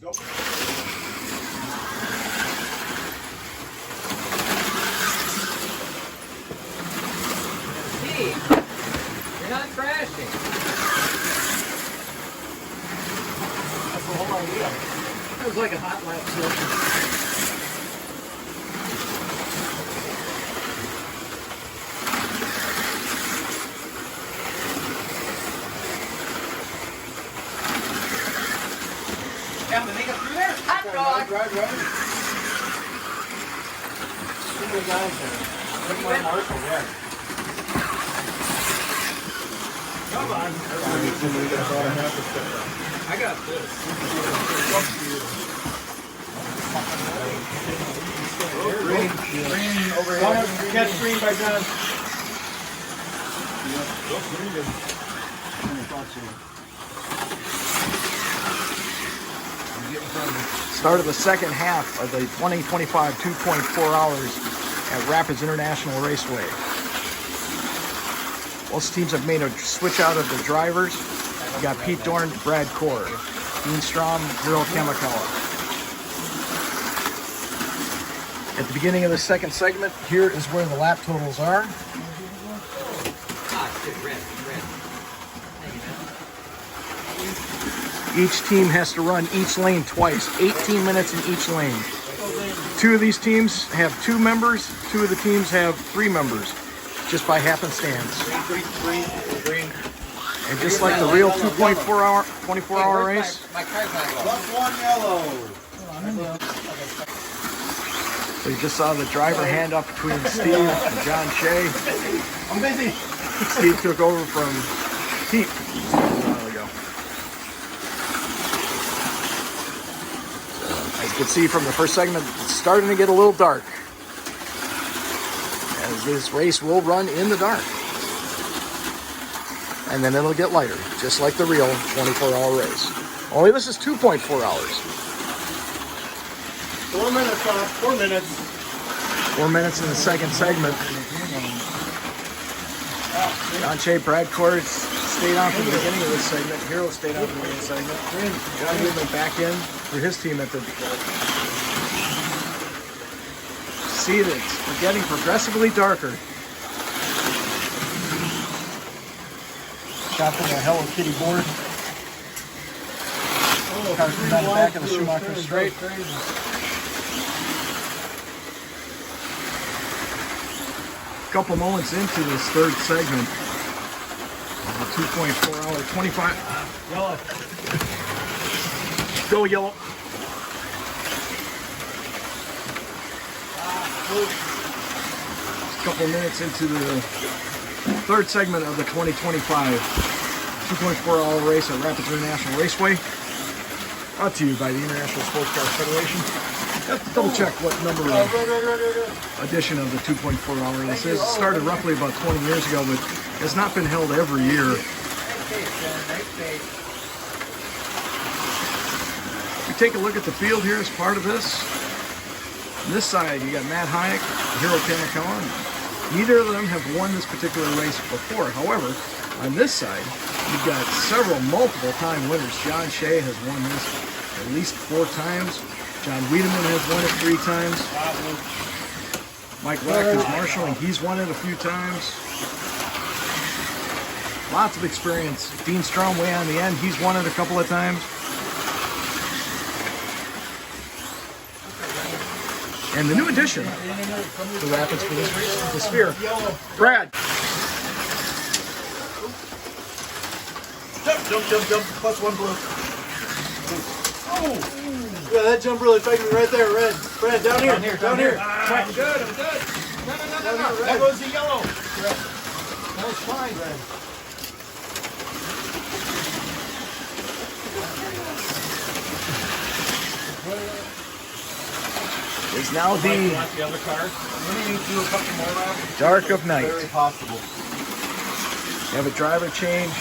Go. Hey, you're not crashing. That's the whole idea. That was like a hot lap session. Can they make it through there? Hot dog. Right. Too many guys there. Look at my Marshall, yeah. Come on. I got this. Green overhead. Catch green by John. Start of the second half of the 2025 2.4 hours at Rapids International Raceway. Most teams have made a switch out of the drivers. We got Pete Dorn, Brad Cord, Dean Strom, Hiro Kamikawa. At the beginning of the second segment, here is where the lap totals are. Ah, good, red. Each team has to run each lane twice, 18 minutes in each lane. Two of these teams have 2 members, 2 of the teams have 3 members, just by happenstance. Green. And just like the real 24-hour race, My car's not going. Plus one yellow. we just saw the driver hand up between Steve and John Shea. I'm busy. Steve took over from Pete a while ago. As you can see from the first segment, it's starting to get a little dark, as this race will run in the dark. And then it'll get lighter, just like the real 24-hour race. Only this is 2.4 hours. 4 minutes, 4 minutes. 4 minutes in the second segment. John Shea, Brad Cord stayed on from the beginning of this segment. Hiro stayed on from the beginning of the segment. John Newman back in for his team at the... See that it's getting progressively darker. Shot from the Hello Kitty board. Cars come down the back of the Schumacher straight. Couple moments into this third segment of the 2.4 hour 25. Yellow. Go yellow. Couple minutes into the third segment of the 2025 2.4 hour race at Rapids International Raceway. Brought to you by the International Sports Car Federation. Have to double check what number edition of the 2.4 hour this is. It started roughly about 20 years ago, but has not been held every year. We take a look at the field here as part of this. On this side, you got Matt Hayek, Hiro Kamikawa. Neither of them have won this particular race before. However, on this side, you've got several multiple-time winners. John Shea has won this at least 4 times. John Wiedemann has won it 3 times. Mike Lack is marshalling. He's won it a few times. Lots of experience. Dean Strom way on the end. He's won it a couple of times. And the new addition to Rapids for this race is the Sphere. Brad. Jump. Plus one blue. Oh! Yeah, that jump really affected me right there, red. Brad, down here. I'm good. No. That goes the yellow. That was fine, Red. Is now the other car. We need to do a couple more laps. dark of night. Very possible. You have a driver change.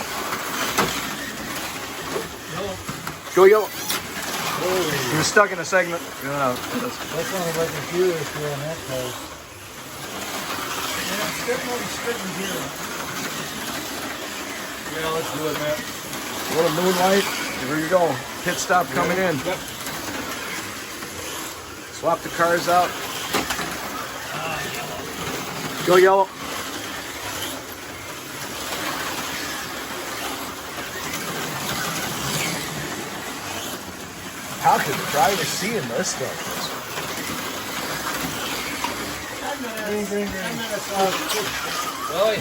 Go yellow. He was stuck in a segment. That's one of our computers here on that car. Yeah, let's do it, Matt. A little moonlight. Here you go. Pit stop coming in. Yep. Swap the cars out. Go yellow. How could the driver see in this thing? Green, green, green. Really?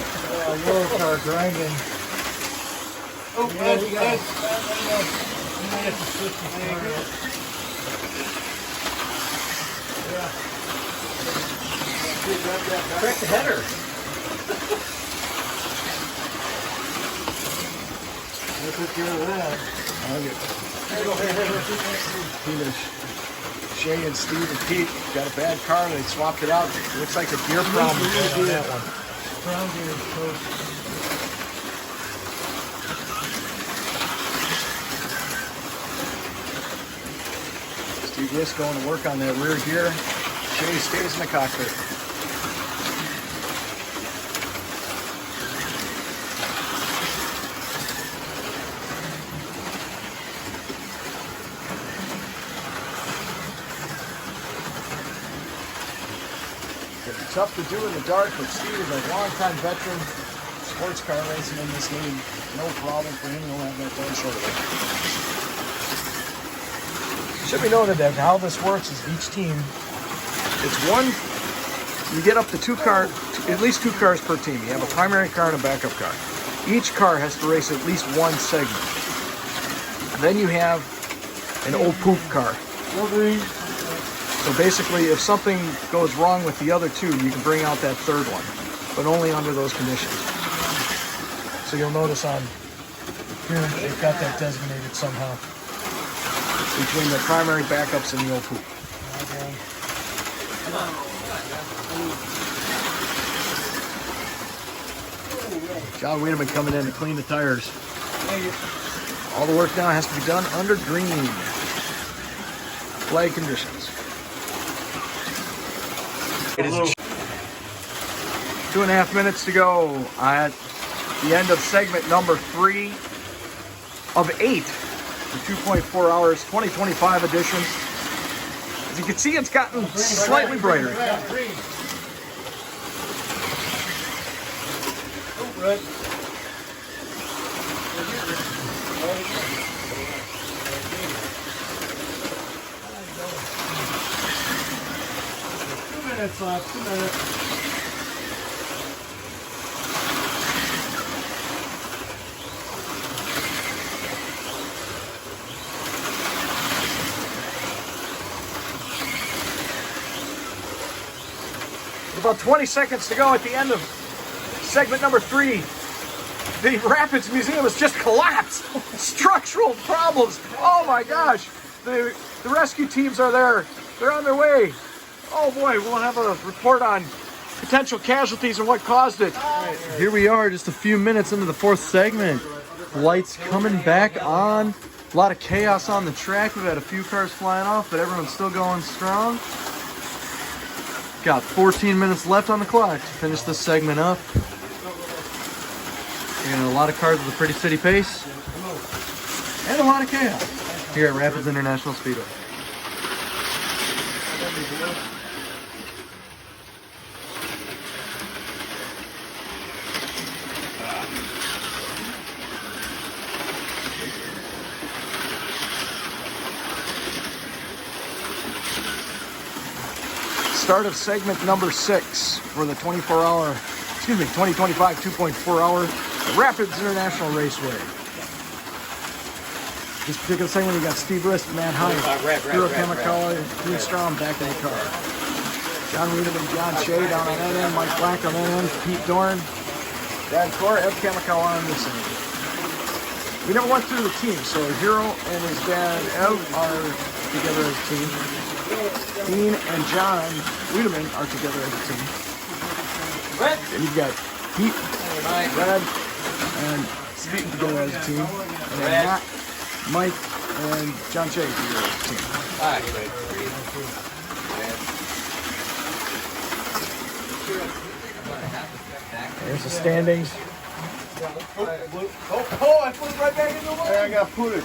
Yellow car grinding. Oh, Yeah, we got it. Correct the header. Let's take care of that. Shay and Steve and Pete got a bad car and they swapped it out. It looks like a gear problem on that one. Brown gear is close. Steve Riss going to work on that rear gear. Shay stays in the cockpit. It's tough to do in the dark, but Steve is a longtime veteran sports car racing in this league. No problem for him. He'll have that done shortly. Should be noted that how this works is each team, it's one, you get up to at least two cars per team. You have a primary car and a backup car. Each car has to race at least one segment. Then you have an old poop car. So basically, if something goes wrong with the other two, you can bring out that third one, but only under those conditions. So you'll notice on here, they've got that designated somehow between the primary backups and the old poop. John Wiedemann coming in to clean the tires. All the work now has to be done under green flag conditions. It is 2.5 minutes to go at the end of segment number 3 of 8. The 2.4 hours 2025 edition. As you can see, it's gotten slightly brighter. Green. Oh, red. 2 minutes left, 2 minutes. About 20 seconds to go at the end of segment number 3. The Rapids Museum has just collapsed. Structural problems. Oh my gosh. The rescue teams are there. They're on their way. Oh boy, we'll have a report on potential casualties and what caused it. Here we are, just a few minutes into the 4th segment. Lights coming back on. A lot of chaos on the track. We've had a few cars flying off, but everyone's still going strong. Got 14 minutes left on the clock to finish this segment up. And a lot of cars with a pretty steady pace. And a lot of chaos here at Rapids International Speedway. Start of segment number 6 for the 2025 2.4 hour Rapids International Raceway. This particular segment, we got Steve Rist, Matt Hine, Hiro Kamikawa, Dean Strom back in the car. John Wiedemann, John Shea down on that end, Mike Black on that end, Pete Dorn, Brad Core, Ev Kamikawa on this end. We never went through the team, so Hiro and his dad Ev are together as a team. Dean and John Wiedemann are together as a team. And you've got Pete, Brad, and Steve together as a team. And then Matt, Mike, and John Shea together as a team. There's the standings. Oh, I put it right back in the way. I got put it.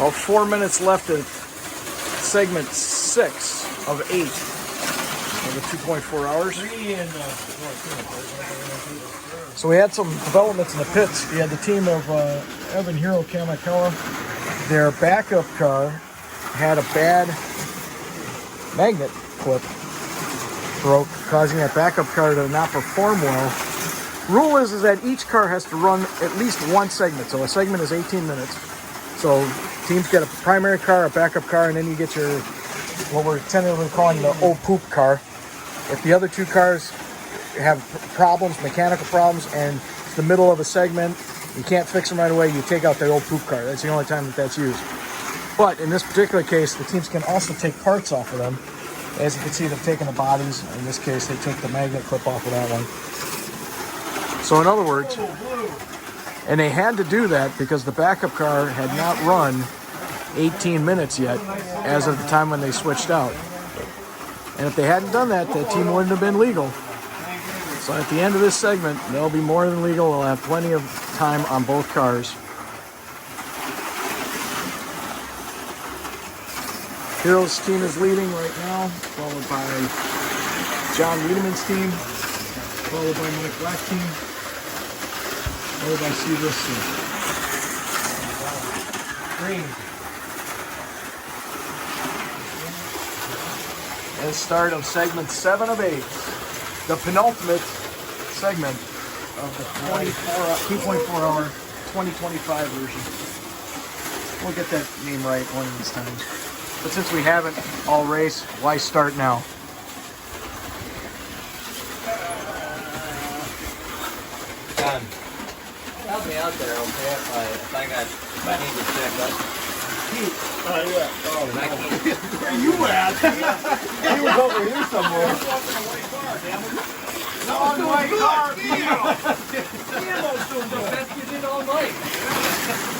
About 4 minutes left of segment 6 of 8 of the 2.4 hours. So we had some developments in the pits. We had the team of Evan Hero Kamikawa. Their backup car had a bad magnet clip broke, causing that backup car to not perform well. Rule is that each car has to run at least one segment. So a segment is 18 minutes. So teams get a primary car, a backup car, and then you get your, what we're tentatively calling the old poop car. If the other two cars have problems, mechanical problems, and it's the middle of a segment, you can't fix them right away, you take out the old poop car. That's the only time that that's used. But in this particular case, the teams can also take parts off of them. As you can see, they've taken the bodies. In this case, they took the magnet clip off of that one. So in other words, and they had to do that because the backup car had not run 18 minutes yet as of the time when they switched out. And if they hadn't done that, the team wouldn't have been legal. So at the end of this segment, they'll be more than legal. They'll have plenty of time on both cars. Heroes team is leading right now, followed by John Wiedemann's team, followed by Mike Black's team, followed by Seaver's team. Green. And start of segment 7 of 8, the penultimate segment of the 2.4 hour 2025 version. We'll get that name right one of these times. But since we haven't all race, why start now? John, help me out there, okay? If I need to check up. Yeah. Oh, And I can't. where you at? He was over here somewhere. On my car, Best you did all night.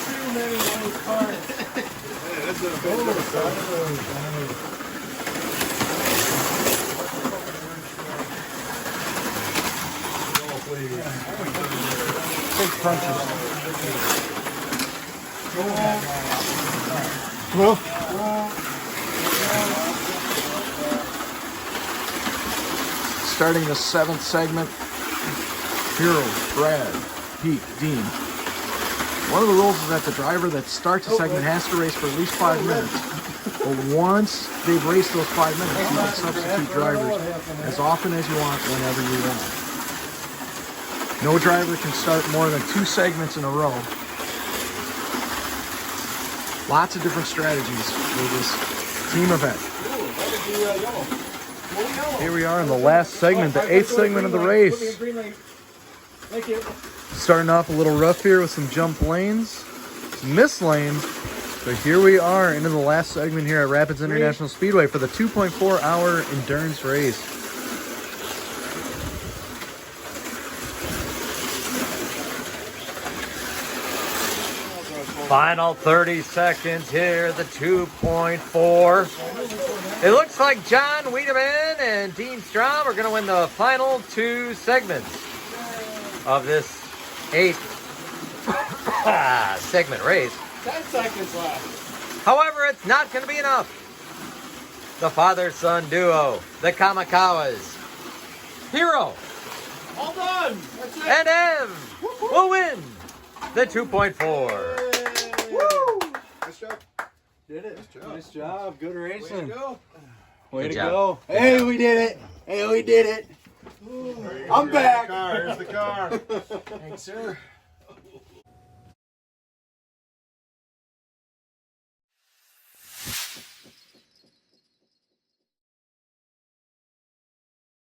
Too many little cars. That's a Big crunches. Well, starting the 7th segment, Hero, Brad, Pete, Dean. One of the rules is that the driver that starts a segment has to race for at least 5 minutes. But once they've raced those 5 minutes, you can substitute drivers as often as you want, whenever you want. No driver can start more than 2 segments in a row. Lots of different strategies for this team event. Here we are in the last segment, the 8th segment of the race. thank you. Starting off a little rough here with some jump lanes, some missed lanes, but here we are into the last segment here at Rapids International Speedway for the 2.4 hour endurance race. Final 30 seconds here, the 2.4. It looks like John Wiedemann and Dean Strom are going to win the final 2 segments of this 8th segment race. 10 seconds left. However, it's not going to be enough. The father-son duo, the Kamikawas, Hero All done. That's it. and Ev will win the 2.4. Woo! Nice job. Did it. Nice job. Nice job. Good racing. Go. Way Good to job. go. Hey, we did it. Hey, we did it. I'm back. Here's the car. Thanks, sir.